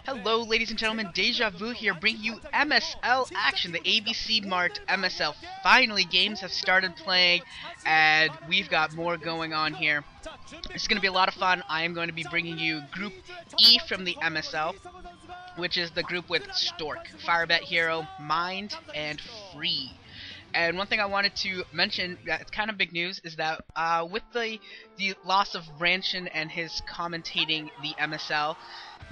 Hello ladies and gentlemen, Deja Vu here, bringing you MSL action. The ABC Mart MSL finally games have started playing, and we've got more going on here. It's going to be a lot of fun. I am going to be bringing you Group E from the MSL, which is the group with Stork, Firebet Hero, Mind, and Free. And one thing I wanted to mention that's kind of big news is that with the loss of Ranchin and his commentating the MSL,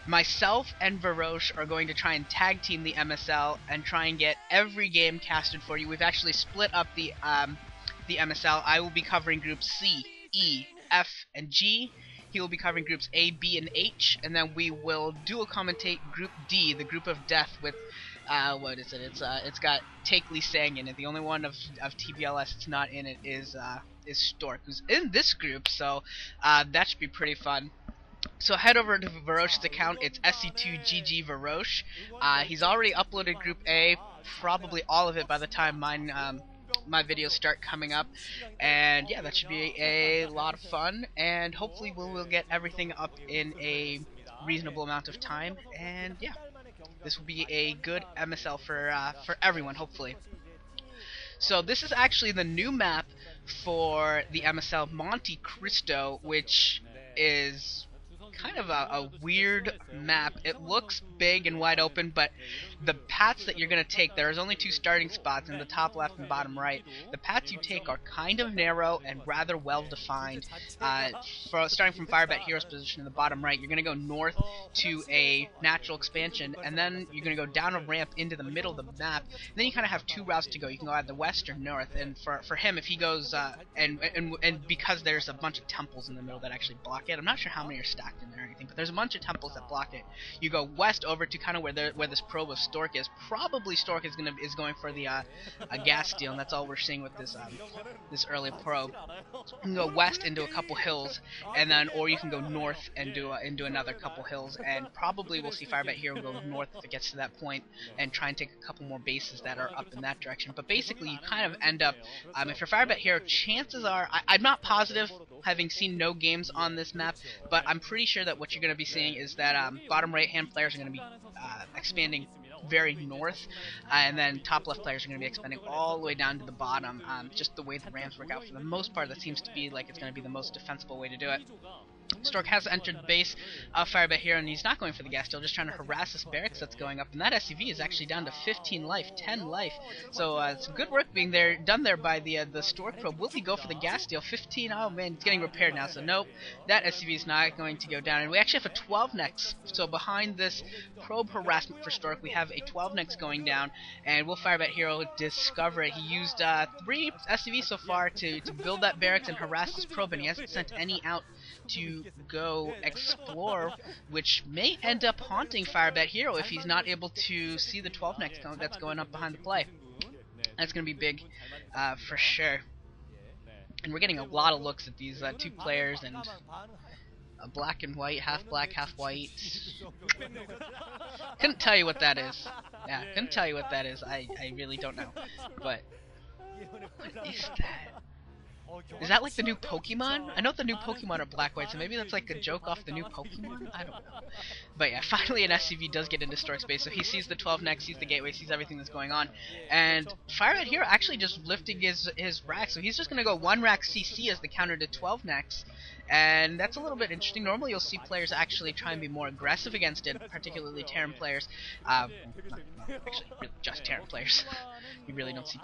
myself and Varosh are going to try and tag team the MSL and try and get every game casted for you. We've actually split up the MSL. I will be covering groups C, E, F, and G. He will be covering groups A, B, and H, and then we will dual commentate group D, the group of death, with what is it? It's got Take Lee Sang in it. The only one of TBLS that's not in it is Stork, who's in this group, so that should be pretty fun. So head over to Varosh's account. It's SC2GG Varosh. He's already uploaded Group A, probably all of it by the time my videos start coming up, and yeah, that should be a lot of fun, and hopefully we'll get everything up in a reasonable amount of time, and yeah, this will be a good MSL for everyone, hopefully. So this is actually the new map for the MSL, Monte Cristo, which is kind of a weird map. It looks big and wide open, but the paths that you're going to take, there's only two starting spots in the top left and bottom right. The paths you take are kind of narrow and rather well defined. Starting from Firebet Hero's position in the bottom right, you're going to go north to a natural expansion, and then you're going to go down a ramp into the middle of the map. And then you kind of have two routes to go. You can go either west or north, and for him, if he goes and because there's a bunch of temples in the middle that actually block it, I'm not sure how many are stacked in there or anything, but there's a bunch of temples that block it. You go west over to kind of where this probe of Stork is. Probably Stork is going for the a gas steal, and that's all we're seeing with this this early probe. You can go west into a couple hills, and then or you can go north and do into another couple hills, and probably we'll see Firebet Hero go north if it gets to that point, and try and take a couple more bases that are up in that direction. But basically, you kind of end up, if you're Firebet Hero, chances are, I'm not positive, having seen no games on this map, but I'm pretty sure that what you're going to be seeing is that bottom right hand players are going to be expanding very north, and then top left players are going to be expanding all the way down to the bottom. Just the way the ramps work out, for the most part, that seems to be like it's going to be the most defensible way to do it. Stork has entered the base of Firebet Hero, and he's not going for the gas steal, just trying to harass this barracks that's going up, and that SCV is actually down to 15 life, 10 life, so some good work being done there by the Stork probe. Will he go for the gas steal? 15, oh man, it's getting repaired now, so nope, that SCV is not going to go down, and we actually have a 12 next, so behind this probe harassment for Stork, we have a 12 next going down, and will Firebet Hero discover it? He used 3 SCVs so far to build that barracks and harass this probe, and he hasn't sent any out to go explore, which may end up haunting Firebet Hero if he's not able to see the 12 next that's going up behind the play. That's going to be big for sure. And we're getting a lot of looks at these two players, and black and white, half black, half white. Couldn't tell you what that is. Yeah, couldn't tell you what that is. I really don't know. But what is that? Is that like the new Pokemon? I know the new Pokemon are black-white, so maybe that's like a joke off the new Pokemon? I don't know. But yeah, finally an SCV does get into Stork's base, so he sees the 12 next, sees the gateway, sees everything that's going on. And Firebet Hero actually just lifting his rack, so he's just going to go 1 rack CC as the counter to 12 next. And that's a little bit interesting. Normally you'll see players actually try and be more aggressive against it, particularly Terran players. Actually, really just Terran players. You really don't see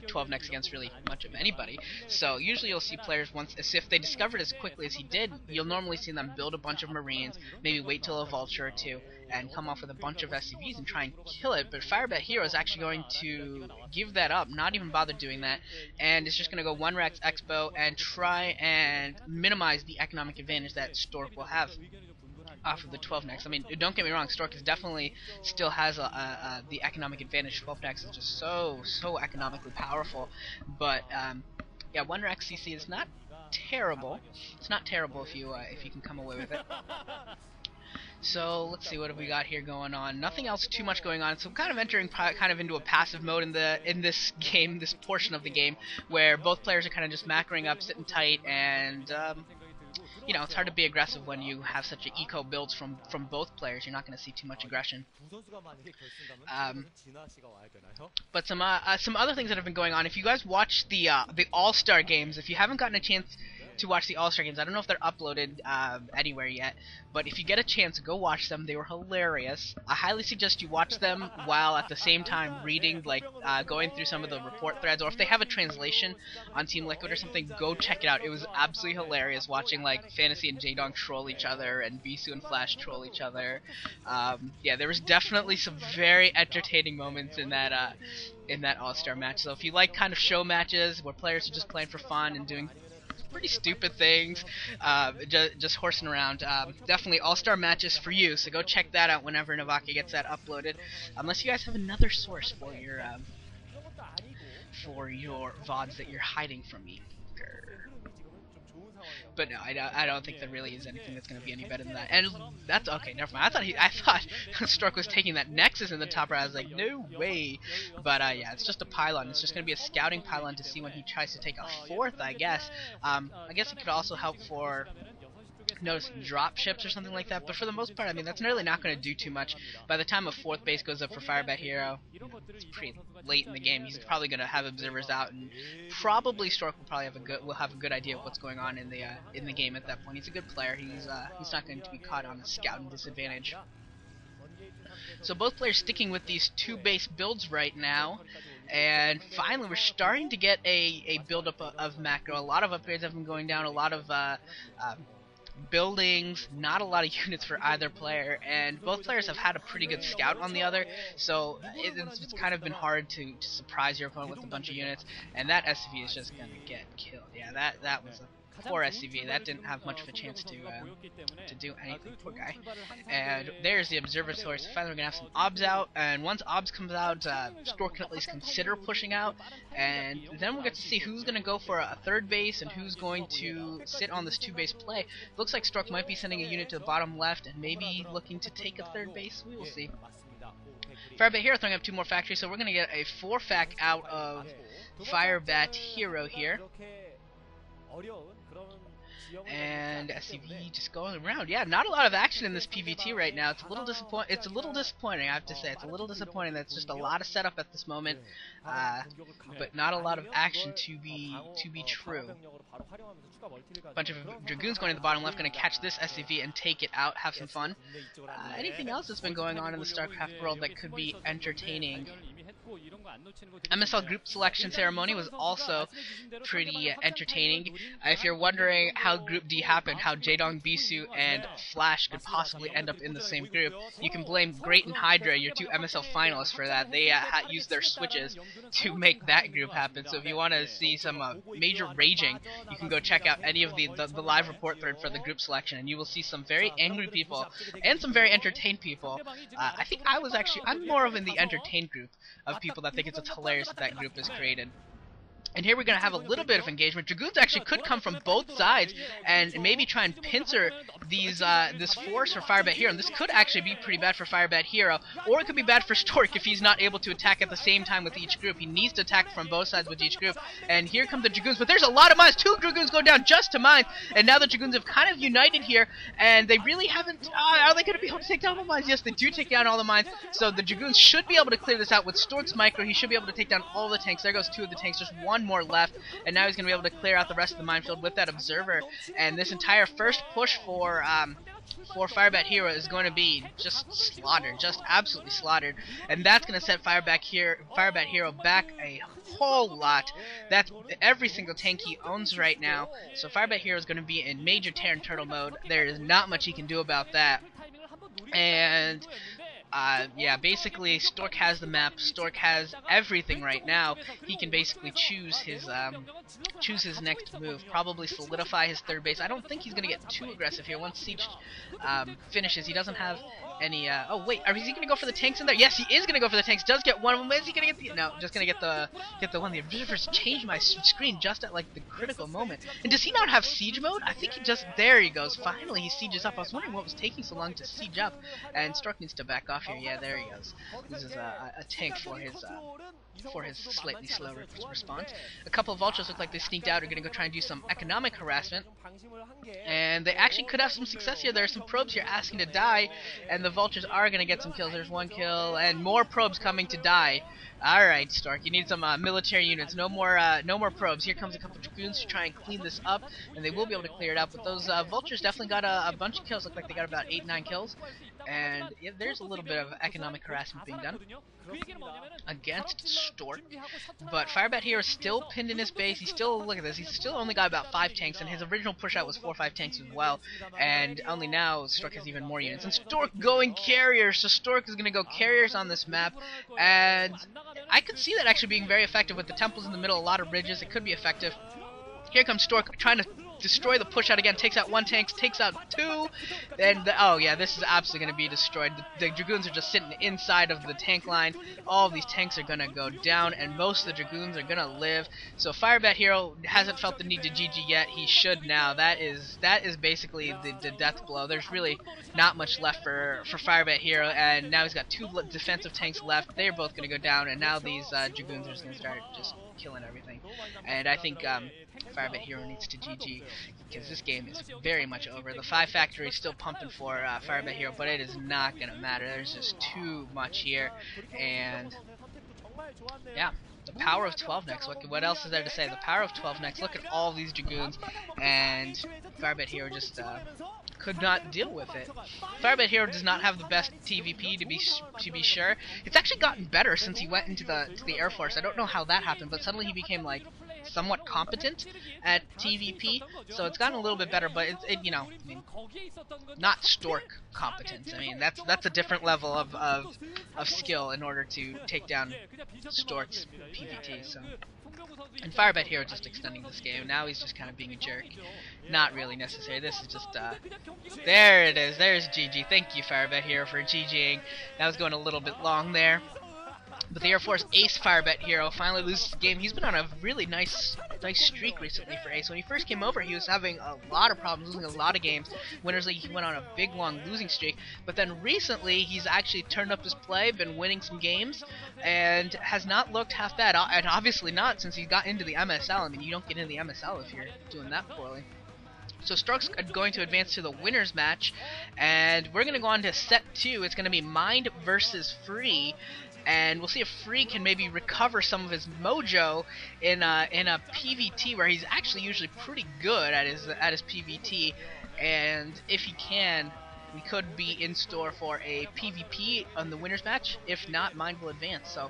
12 next against really much of anybody. So usually you'll see players, if they discover it as quickly as he did, you'll normally see them build a bunch of Marines, maybe wait till a Vulture or two, and come off with a bunch of SCVs and try and kill it. But Firebet Hero is actually going to give that up, not even bother doing that, and it's just going to go 1 Rex Expo and try and minimize the economic advantage that Stork will have off of the 12 next. I mean, don't get me wrong, Stork is definitely still has the economic advantage. 12 next is just so economically powerful, but yeah, 1 Rex CC is not terrible. It's not terrible if you can come away with it. So let's see, what have we got here going on? Nothing else too much going on. So I'm kind of entering into a passive mode in this game, this portion of the game, where both players are kind of just macroing up, sitting tight, and you know, it's hard to be aggressive when you have such a eco builds from both players. You're not going to see too much aggression. But some other things that have been going on. If you guys watch the All-Star games, if you haven't gotten a chance to watch the All-Star games, I don't know if they're uploaded anywhere yet, but if you get a chance, go watch them. They were hilarious. I highly suggest you watch them while at the same time reading, like going through some of the report threads, or if they have a translation on Team Liquid or something, go check it out. It was absolutely hilarious watching like Fantasy and J-Dong troll each other and Bisu and Flash troll each other. Yeah, there was definitely some very entertaining moments in that All-Star match. So if you like kind of show matches where players are just playing for fun and doing pretty stupid things, just horsing around, definitely All-Star matches for you, so go check that out whenever Navaka gets that uploaded, unless you guys have another source for your VODs that you're hiding from me. But no, I don't think there really is anything that's going to be any better than that. And that's okay. Never mind. I thought Stork was taking that Nexus in the top right. I was like, no way. But yeah, it's just a pylon. It's just going to be a scouting pylon to see when he tries to take a fourth, I guess. I guess it could also help for notice drop ships or something like that, but for the most part, I mean, that's really not going to do too much. By the time a fourth base goes up for Firebat Hero, it's pretty late in the game. He's probably going to have observers out, and probably Stork will probably have a good idea of what's going on in the game at that point. He's a good player. He's not going to be caught on a scouting disadvantage. So both players sticking with these two base builds right now. And finally, we're starting to get a build-up of macro. A lot of upgrades have been going down. A lot of buildings, not a lot of units for either player, and both players have had a pretty good scout on the other, so it's kind of been hard to surprise your opponent with a bunch of units, and that SCV is just gonna get killed. Yeah, that was a poor SCV. That didn't have much of a chance to do anything. Poor guy. And there's the observatory. So finally we're gonna have some obs out, and once obs comes out, Stork can at least consider pushing out, and then we'll get to see who's gonna go for a third base and who's going to sit on this two base play. Looks like Stork might be sending a unit to the bottom left and maybe looking to take a third base. We will see. Firebat Hero throwing up two more factories, so we're gonna get a 4-fac out of Firebat Hero here. And SCV just going around. Yeah, not a lot of action in this PVT right now. It's a little disappointing, I have to say. It's a little disappointing. That's just a lot of setup at this moment, but not a lot of action to be true. A bunch of Dragoons going to the bottom left, going to catch this SCV and take it out, have some fun. Anything else that's been going on in the StarCraft world that could be entertaining? MSL group selection ceremony was also pretty entertaining. If you're wondering how Group D happened, how J-Dong, Bisu, and Flash could possibly end up in the same group, you can blame Great and Hydra, your two MSL finalists, for that. They used their switches to make that group happen. So if you want to see some major raging, you can go check out any of the live report thread for the group selection, and you will see some very angry people and some very entertained people. I think I'm more of in the entertained group of people that think it's hilarious that group is created. And here we're going to have a little bit of engagement. Dragoons actually could come from both sides and maybe try and pincer this force for Firebat Hero. And this could actually be pretty bad for Firebat Hero, or it could be bad for Stork if he's not able to attack at the same time with each group. He needs to attack from both sides with each group. And here come the Dragoons, but there's a lot of mines. 2 Dragoons go down just to mines, and now the Dragoons have kind of united here, and they really haven't... are they going to be able to take down all the mines? Yes, they do take down all the mines, so the Dragoons should be able to clear this out. With Stork's micro, he should be able to take down all the tanks. There goes 2 of the tanks, just 1 more left, and now he's going to be able to clear out the rest of the minefield with that observer. And this entire first push for Firebat Hero is going to be just slaughtered, just absolutely slaughtered, and that's going to set Firebat Hero back a whole lot. That's every single tank he owns right now, so Firebat Hero is going to be in major Terran Turtle mode. There is not much he can do about that. And yeah, basically Stork has the map. Stork has everything right now. He can basically choose his next move. Probably solidify his third base. I don't think he's gonna get too aggressive here. Once Siege finishes, he doesn't have any. Oh wait, is he gonna go for the tanks in there? Yes, he is gonna go for the tanks. Does get one of them. Is he gonna get the? No, just gonna get the one. The observers changed my screen just at like the critical moment. And does he not have siege mode? I think he just. There he goes. Finally, he sieges up. I was wondering what was taking so long to siege up. And Stork needs to back off here. Yeah, there he goes. This is a tank for his for his slightly slow response. A couple of Vultures look like they sneaked out, are going to go try and do some economic harassment. And they actually could have some success here. There are some probes here asking to die, and the Vultures are going to get some kills. There's one kill, and more probes coming to die. Alright, Stork, you need some military units. No more probes. Here comes a couple of Dragoons to try and clean this up, and they will be able to clear it up. But those Vultures definitely got a bunch of kills. Look like they got about 8-9 kills. And yeah, there's a little bit of economic harassment being done against Stork. But Firebat here is still pinned in his base. He's still, look at this, he's still only got about 5 tanks, and his original push out was 4 or 5 tanks as well. And only now Stork has even more units. And Stork going carriers, so Stork is going to go carriers on this map. And I could see that actually being very effective with the temples in the middle, a lot of ridges. It could be effective. Here comes Stork trying to destroy the push out again, takes out 1 tank, takes out 2, then oh yeah, this is absolutely going to be destroyed. The Dragoons are just sitting inside of the tank line. All of these tanks are going to go down, and most of the Dragoons are going to live. So Firebat Hero hasn't felt the need to GG yet. He should now. That is basically the death blow. There's really not much left for Firebat Hero, and now he's got 2 defensive tanks left. They're both going to go down, and now these Dragoons are just going to start just killing everything. And I think Firebat Hero needs to GG, because this game is very much over. The 5 factory is still pumping for Firebat Hero, but it is not going to matter. There's just too much here. And yeah, the power of 12 next. What else is there to say? The power of 12 next. Look at all these Dragoons, and Firebat Hero just could not deal with it. Firebat Hero does not have the best TVP, to be sure. It's actually gotten better since he went into the Air Force. I don't know how that happened, but suddenly he became like somewhat competent at TVP, so it's gotten a little bit better. But you know, I mean, not Stork competence. I mean, that's a different level of skill in order to take down Stork's PVT. So. And Firebat Hero just extending this game. Now he's just kind of being a jerk. Not really necessary. This is just, there it is. There's GG. Thank you, Firebat Hero, for GGing. That was going a little bit long there. But the Air Force Ace Firebat Hero finally loses the game. He's been on a really nice streak recently for Ace. When he first came over, he was having a lot of problems, losing a lot of games. Winners League, he went on a big, long losing streak. But then recently, he's actually turned up his play, been winning some games, and has not looked half bad. And obviously not, since he got into the MSL. I mean, you don't get into the MSL if you're doing that poorly. So Stork's going to advance to the winners match, and we're going to go on to set 2. It's going to be Mind versus Free. And we'll see if Free can maybe recover some of his mojo in a PVT where he's actually usually pretty good at his PVT. And if he can, we could be in store for a PvP on the winners match. If not, Mind will advance. So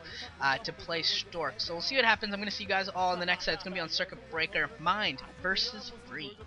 to play Stork. So we'll see what happens. I'm going to see you guys all in the next set. It's going to be on Circuit Breaker. Mind versus Free.